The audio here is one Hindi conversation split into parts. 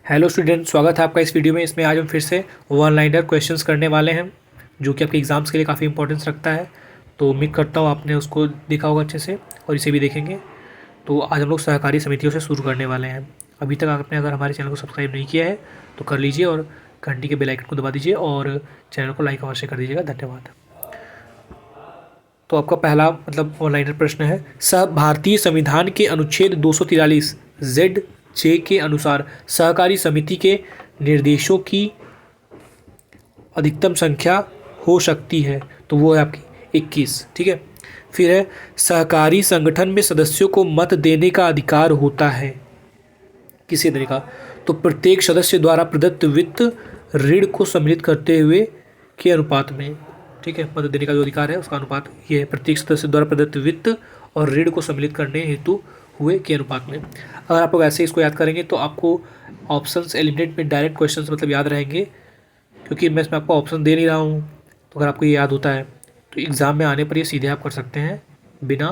हेलो स्टूडेंट, स्वागत है आपका इस वीडियो में। इसमें आज हम फिर से वन लाइनर क्वेश्चंस करने वाले हैं जो कि आपके एग्जाम्स के लिए काफ़ी इंपॉर्टेंस रखता है। तो उम्मीद करता हूँ आपने उसको देखा होगा अच्छे से और इसे भी देखेंगे। तो आज हम लोग सहकारी समितियों से शुरू करने वाले हैं। अभी तक आपने अगर हमारे चैनल को सब्सक्राइब नहीं किया है तो कर लीजिए और घंटी के बेल आइकन को दबा दीजिए और चैनल को लाइक अवश्य कर दीजिएगा। धन्यवाद। तो आपका पहला वन लाइनर प्रश्न है, भारतीय संविधान के अनुच्छेद 243 जेड जे के अनुसार सहकारी समिति के निर्देशों की अधिकतम संख्या हो सकती है। तो वो है आपकी 21। ठीक है। फिर है, सहकारी संगठन में सदस्यों को मत देने का अधिकार होता है। किसी देने का? तो प्रत्येक सदस्य द्वारा प्रदत्त वित्त ऋण को सम्मिलित करते हुए के अनुपात में। ठीक है। मत देने का जो अधिकार है उसका अनुपात ये है, प्रत्येक सदस्य द्वारा प्रदत्त वित्त और ऋण को सम्मिलित करने हेतु हुए के अनुपात में। अगर आप लोग ऐसे इसको याद करेंगे तो आपको ऑप्शंस एलिमिनेट में डायरेक्ट क्वेश्चंस याद रहेंगे, क्योंकि मैं इसमें आपको ऑप्शन दे नहीं रहा हूँ। तो अगर आपको ये याद होता है तो एग्ज़ाम में आने पर ये सीधे आप कर सकते हैं बिना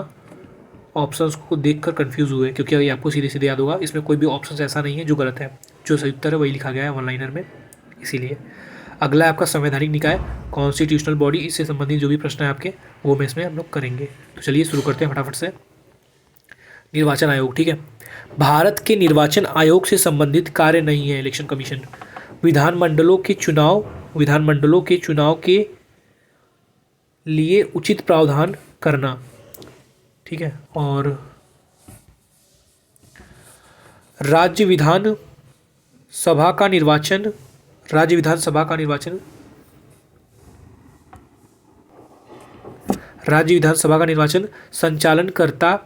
ऑप्शंस को देखकर कंफ्यूज हुए, क्योंकि ये आपको सीधे सीधे याद होगा। इसमें कोई भी ऑप्शन ऐसा नहीं है जो गलत है, जो सही उत्तर है वही लिखा गया है वन लाइनर में, इसीलिए। अगला है आपका संवैधानिक निकाय, कॉन्स्टिट्यूशनल बॉडी। इससे संबंधित जो भी प्रश्न है आपके वो मैं इसमें हम लोग करेंगे। तो चलिए शुरू करते हैं फटाफट से। निर्वाचन आयोग। ठीक है। भारत के निर्वाचन आयोग से संबंधित कार्य नहीं है इलेक्शन कमीशन। विधानमंडलों के चुनाव के लिए उचित प्रावधान करना। ठीक है। और राज्य विधानसभा का निर्वाचन संचालन करता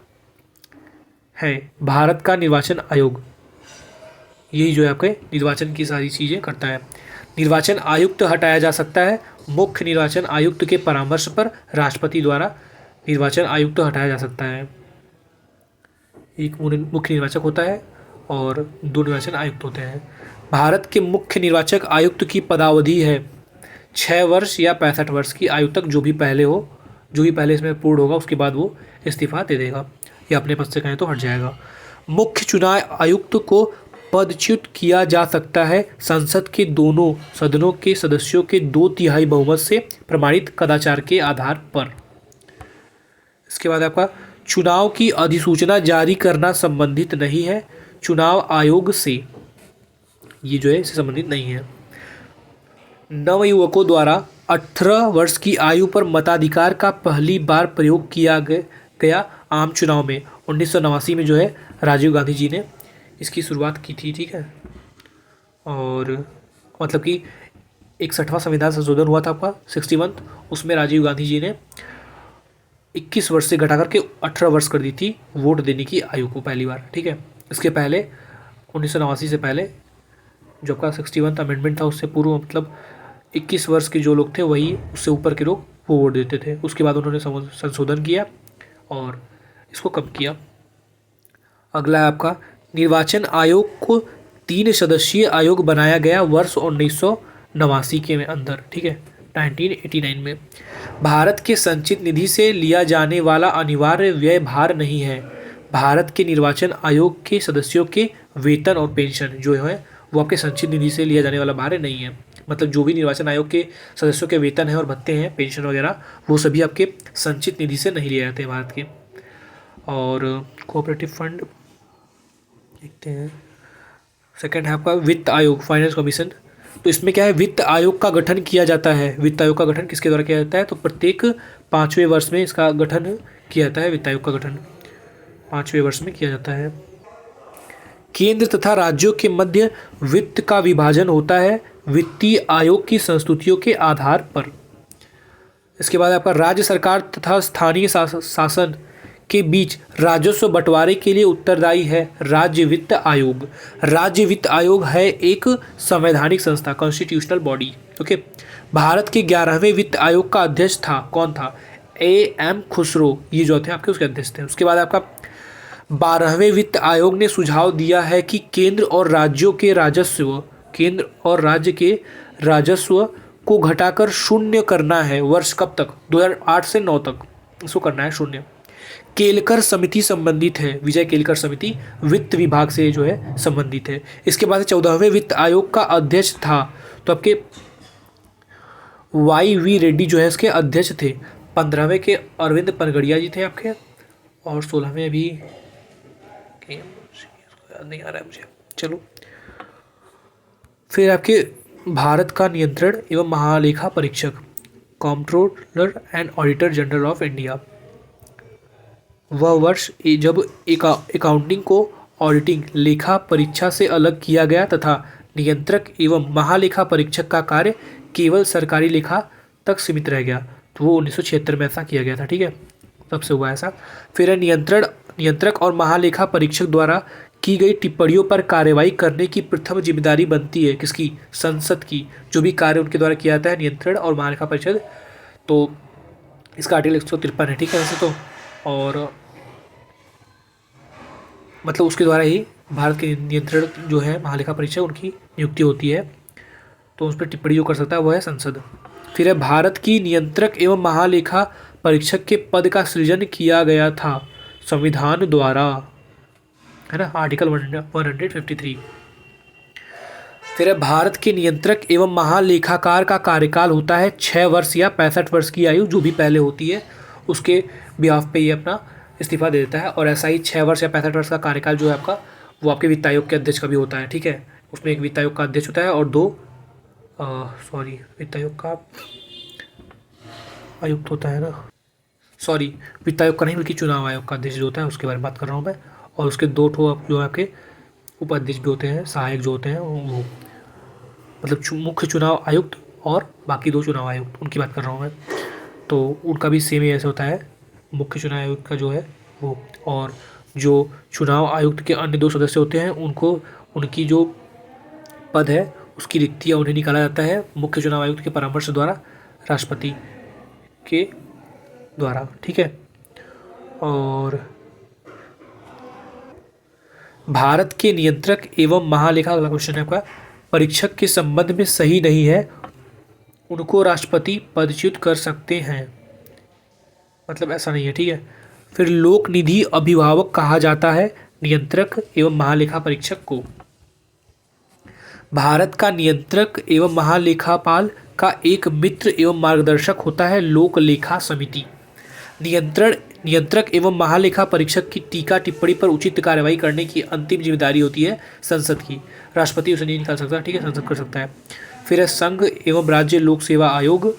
है भारत का निर्वाचन आयोग। यही जो है आपके निर्वाचन की सारी चीज़ें करता है। निर्वाचन आयुक्त हटाया जा सकता है मुख्य निर्वाचन आयुक्त के परामर्श पर। राष्ट्रपति द्वारा निर्वाचन आयुक्त हटाया जा सकता है। एक मुख्य निर्वाचक होता है और 2 निर्वाचन आयुक्त होते हैं। भारत के मुख्य निर्वाचक आयुक्त की पदावधि है 6 वर्ष या 65 वर्ष की आयु तक। जो भी पहले इसमें पूर्ण होगा उसके बाद वो इस्तीफा दे देगा या अपने पद से कहें तो हट जाएगा। मुख्य चुनाव आयुक्त को पदच्युत किया जा सकता है संसद के दोनों सदनों के सदस्यों के 2/3 बहुमत से प्रमाणित कदाचार के आधार पर। इसके बाद आपका चुनाव की अधिसूचना जारी करना संबंधित नहीं है चुनाव आयोग से। ये जो है इससे संबंधित नहीं है। नवयुवकों द्वारा 18 वर्ष की आयु पर मताधिकार का पहली बार प्रयोग किया गया आम चुनाव में 1989 में जो है राजीव गांधी जी ने इसकी शुरुआत की थी। ठीक है। और कि 61वां संविधान संशोधन हुआ था आपका 61। उसमें राजीव गांधी जी ने 21 वर्ष से घटा करके 18 वर्ष कर दी थी वोट देने की आयु को पहली बार। ठीक है। इसके पहले 1989 से पहले जो आपका 61वां अमेंडमेंट था उससे पूर्व 21 वर्ष के जो लोग थे वही उससे ऊपर के लोग वो वोट देते थे। उसके बाद उन्होंने संशोधन किया और इसको कम किया। अगला है आपका निर्वाचन आयोग को 3 सदस्यीय आयोग बनाया गया वर्ष 1989 के अंदर। ठीक है। 1989 में। भारत के संचित निधि से लिया जाने वाला अनिवार्य व्यय भार नहीं है। भारत के निर्वाचन आयोग के सदस्यों के वेतन और पेंशन जो है वो आपके संचित निधि से लिया जाने वाला भार नहीं है। जो भी निर्वाचन आयोग के सदस्यों के वेतन है और भत्ते हैं, पेंशन वगैरह, वो सभी आपके संचित निधि से नहीं लिए जाते हैं भारत के। और कोऑपरेटिव फंड देखते हैं। सेकंड है आपका वित्त आयोग, फाइनेंस कमीशन। तो इसमें क्या है, वित्त आयोग का गठन किया जाता है। वित्त आयोग का गठन किसके द्वारा किया जाता है? तो प्रत्येक 5वें वर्ष में इसका गठन किया जाता है। वित्त आयोग का गठन 5वें वर्ष में किया जाता है। केंद्र तथा राज्यों के मध्य वित्त का विभाजन होता है वित्तीय आयोग की संस्तुतियों के आधार पर। इसके बाद आपका राज्य सरकार तथा स्थानीय शासन के बीच राजस्व बंटवारे के लिए उत्तरदायी है राज्य वित्त आयोग। राज्य वित्त आयोग है एक संवैधानिक संस्था, कॉन्स्टिट्यूशनल बॉडी। ओके। भारत के 11वें वित्त आयोग का अध्यक्ष था, कौन था? AM खुसरो, ये जो थे आपके उसके अध्यक्ष थे। उसके बाद आपका 12वें वित्त आयोग ने सुझाव दिया है कि केंद्र और राज्य के राजस्व को घटाकर शून्य करना है। वर्ष कब तक? 2008 से 9 तक इसको करना है शून्य। केलकर समिति संबंधित है। विजय केलकर समिति वित्त विभाग से जो है संबंधित है। इसके बाद 14वें वित्त आयोग का अध्यक्ष था, तो आपके YV रेड्डी जो है इसके अध्यक्ष थे। 15वें के अरविंद पनगड़िया जी थे आपके, और 16वें अभी याद नहीं आ रहा है मुझे। चलो, फिर आपके भारत का नियंत्रण एवं महालेखा परीक्षक, comptroller and auditor general of India, वह वर्ष जब अकाउंटिंग को ऑडिटिंग लेखा परीक्षा से अलग किया गया तथा नियंत्रक एवं महालेखा परीक्षक का कार्य केवल सरकारी लेखा तक सीमित रह गया, तो वो 1976 में ऐसा किया गया था। ठीक है, तब से हुआ ऐसा। फिर है नियंत्रक और महालेखा परीक्षक द्वारा की गई टिप्पणियों पर कार्रवाई करने की प्रथम जिम्मेदारी बनती है किसकी? संसद की। जो भी कार्य उनके द्वारा किया जाता है नियंत्रण और महालेखा परिषद, तो इसका आर्टिकल 153 है। ठीक है, वैसे तो, और मतलब उसके द्वारा ही भारत के नियंत्रण जो है महालेखा परीक्षक उनकी नियुक्ति होती है, तो उस पर टिप्पणी जो कर सकता है वो है संसद। फिर है भारत की नियंत्रक एवं महालेखा परीक्षक के पद का सृजन किया गया था संविधान द्वारा, है ना, आर्टिकल 153। फिर है भारत के नियंत्रक एवं महालेखाकार का कार्यकाल होता है 6 वर्ष या 65 वर्ष की आयु, जो भी पहले होती है उसके बिहाफ पे ये अपना इस्तीफा दे देता है। और ऐसा ही 6 वर्ष या 65 वर्ष का कार्यकाल जो है आपका, वो आपके वित्त आयोग के अध्यक्ष का भी होता है। ठीक है, उसमें एक वित्त आयोग का अध्यक्ष होता है और वित्त आयोग का आयुक्त होता है ना, वित्त आयोग का नहीं बल्कि चुनाव आयोग का अध्यक्ष जो होता है उसके बारे में बात कर रहा हूँ मैं। और उसके 2 जो आपके उपाध्यक्ष भी होते हैं, सहायक जो होते हैं वो, मतलब मुख्य चुनाव आयुक्त और बाकी 2 चुनाव आयुक्त, उनकी बात कर रहा हूँ मैं। तो उनका भी सेम ही ऐसे होता है, मुख्य चुनाव आयुक्त का जो है वो, और जो चुनाव आयुक्त के अन्य 2 सदस्य होते हैं उनको, उनकी जो पद है उसकी रिक्तियाँ उन्हें निकाला जाता है मुख्य चुनाव आयुक्त के परामर्श द्वारा, राष्ट्रपति के द्वारा। ठीक है, और भारत के नियंत्रक एवं महालेखा, अगला क्वेश्चन है आपका, परीक्षक के संबंध में सही नहीं है, उनको राष्ट्रपति पदच्युत कर सकते हैं, मतलब ऐसा नहीं है। ठीक है, फिर लोक निधि अभिभावक कहा जाता है नियंत्रक एवं महालेखा परीक्षक को। भारत का नियंत्रक एवं महालेखापाल का एक मित्र एवं मार्गदर्शक होता है लोक लेखा समिति। नियंत्रक एवं महालेखा परीक्षक की टीका टिप्पणी पर उचित कार्रवाई करने की अंतिम जिम्मेदारी होती है संसद की, राष्ट्रपति उसे नहीं निकाल सकता। ठीक है, संसद कर सकता है। फिर है संघ एवं राज्य लोक सेवा आयोग,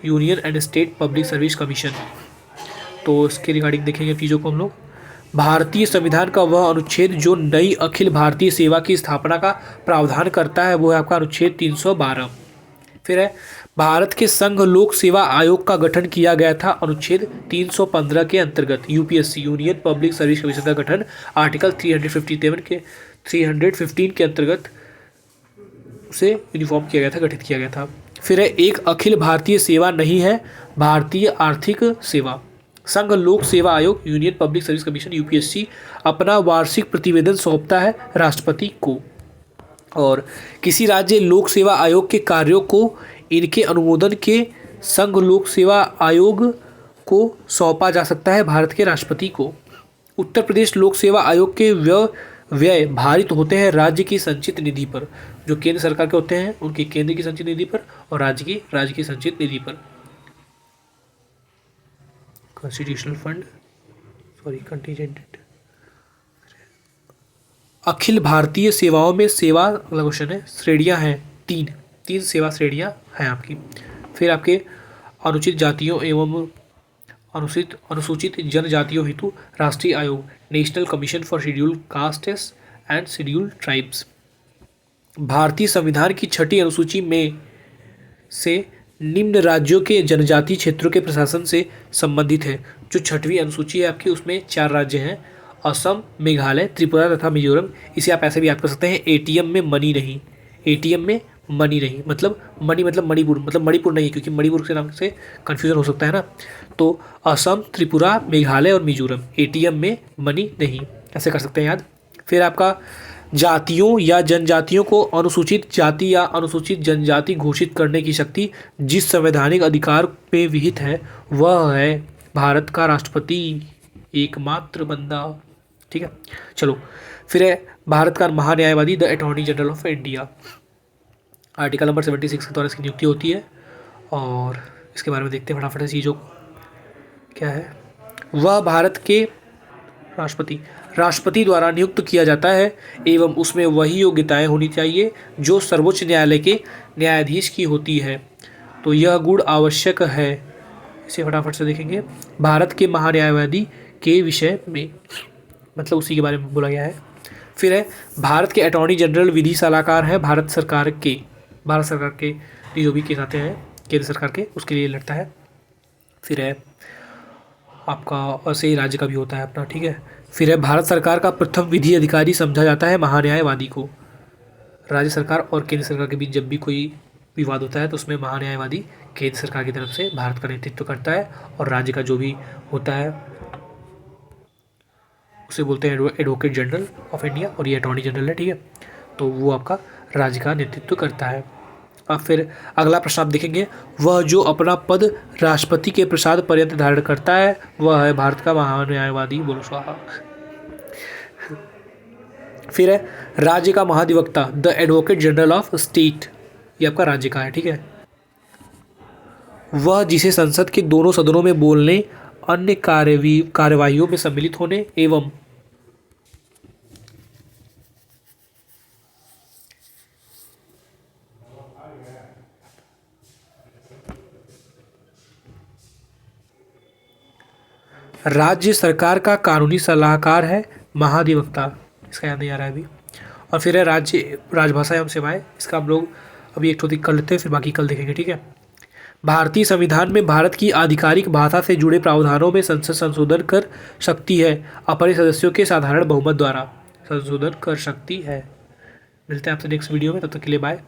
union and state public service commission, तो इसके रिगार्डिंग देखेंगे चीज़ों को हम लोग। भारतीय संविधान का वह अनुच्छेद जो नई अखिल भारतीय सेवा की स्थापना का प्रावधान करता है वो है आपका अनुच्छेद 312। फिर है भारत के संघ लोक सेवा आयोग का गठन किया गया था अनुच्छेद 315 के अंतर्गत, UPSC union public service commission का गठन आर्टिकल 315 के अंतर्गत उसे यूनिफॉर्म किया गया था, गठित किया गया था। फिर है एक अखिल भारतीय सेवा नहीं है भारतीय आर्थिक सेवा। संघ लोक सेवा आयोग, union public service commission, UPSC अपना वार्षिक प्रतिवेदन सौंपता है राष्ट्रपति को, और किसी राज्य लोक सेवा आयोग के कार्यों को इनके अनुमोदन के संघ लोक सेवा आयोग को सौंपा जा सकता है भारत के राष्ट्रपति को। उत्तर प्रदेश लोक सेवा आयोग के व्यय भारित होते हैं राज्य की संचित निधि पर, जो केंद्र सरकार के होते हैं उनकी केंद्र की संचित निधि पर और राज्य की संचित निधि पर। Constitutional fund, contingent. Akhil Bharatiya सेवाओं में सेवा, अगला क्वेश्चन है, श्रेणियां हैं 3 सेवा श्रेणियां हैं आपकी। फिर आपके अनुचित जातियों एवं अनुसूचित जनजातियों हेतु राष्ट्रीय आयोग, national commission for scheduled castes and scheduled tribes. भारतीय संविधान की 6ठी अनुसूची में से निम्न राज्यों के जनजातीय क्षेत्रों के प्रशासन से संबंधित है। जो 6वीं अनुसूची है आपकी उसमें 4 राज्य हैं, असम, मेघालय, त्रिपुरा तथा मिजोरम। इसे आप ऐसे भी याद कर सकते हैं, एटीएम में मनी नहीं, एटीएम में मनी नहीं, मतलब मनी मतलब मणिपुर, मतलब मणिपुर नहीं, क्योंकि मणिपुर के नाम से कन्फ्यूजन हो सकता है ना। तो असम, त्रिपुरा, मेघालय और मिजोरम, एटीएम में मनी नहीं, ऐसे कर सकते हैं याद। फिर आपका जातियों या जनजातियों को अनुसूचित जाति या अनुसूचित जनजाति घोषित करने की शक्ति जिस संवैधानिक अधिकार पे विहित है वह है भारत का राष्ट्रपति एकमात्र बंदा। ठीक है, चलो फिर है भारत का महान्यायवादी the attorney general of India. Article number 76 के द्वारा इसकी नियुक्ति होती है और इसके बारे में देखते हैं फटाफट से चीज़ों को। क्या है, वह भारत के राष्ट्रपति द्वारा नियुक्त किया जाता है एवं उसमें वही योग्यताएं होनी चाहिए जो सर्वोच्च न्यायालय के न्यायाधीश की होती है। तो यह गुण आवश्यक है। इसे फटाफट से देखेंगे। भारत के महान्यायवादी के विषय में, मतलब उसी के बारे में बोला गया है। फिर है भारत के अटॉर्नी जनरल विधि सलाहकार है भारत सरकार के जो भी केस आते हैं केंद्र सरकार के, उसके लिए लड़ता है। फिर है आपका ऐसे ही राज्य का भी होता है अपना। ठीक है, फिर है भारत सरकार का प्रथम विधि अधिकारी समझा जाता है महान्यायवादी को। राज्य सरकार और केंद्र सरकार के बीच जब भी कोई विवाद होता है तो उसमें महान्यायवादी केंद्र सरकार की तरफ से भारत का नेतृत्व करता है और राज्य का जो भी होता है उसे बोलते हैं एडवोकेट जनरल ऑफ इंडिया, और ये अटॉर्नी जनरल है। ठीक है, तो वो आपका राज्य का नेतृत्व करता है। अब फिर अगला प्रश्न आप देखेंगे, वह जो अपना पद राष्ट्रपति के प्रसाद पर्यंत धारण करता है वह है भारत का महान्यायवादी। बोलो स्वाहा। फिर है राज्य का महाधिवक्ता the advocate general of state, ये आपका राज्य का है। ठीक है, वह जिसे संसद के दोनों सदनों में बोलने, अन्य कार्यवाहियों में सम्मिलित होने एवं राज्य सरकार का कानूनी सलाहकार है महाधिवक्ता। इसका याद नहीं आ रहा है अभी। और फिर है राजभाषा एवं सेवाएं, इसका हम लोग अभी एक टॉपिक कर लेते हैं, फिर बाकी कल देखेंगे। ठीक है, भारतीय संविधान में भारत की आधिकारिक भाषा से जुड़े प्रावधानों में संसद संशोधन कर सकती है, अपने सदस्यों के साधारण बहुमत द्वारा संशोधन कर सकती है। मिलते हैं आपसे नेक्स्ट वीडियो में, तब तक के लिए बाय।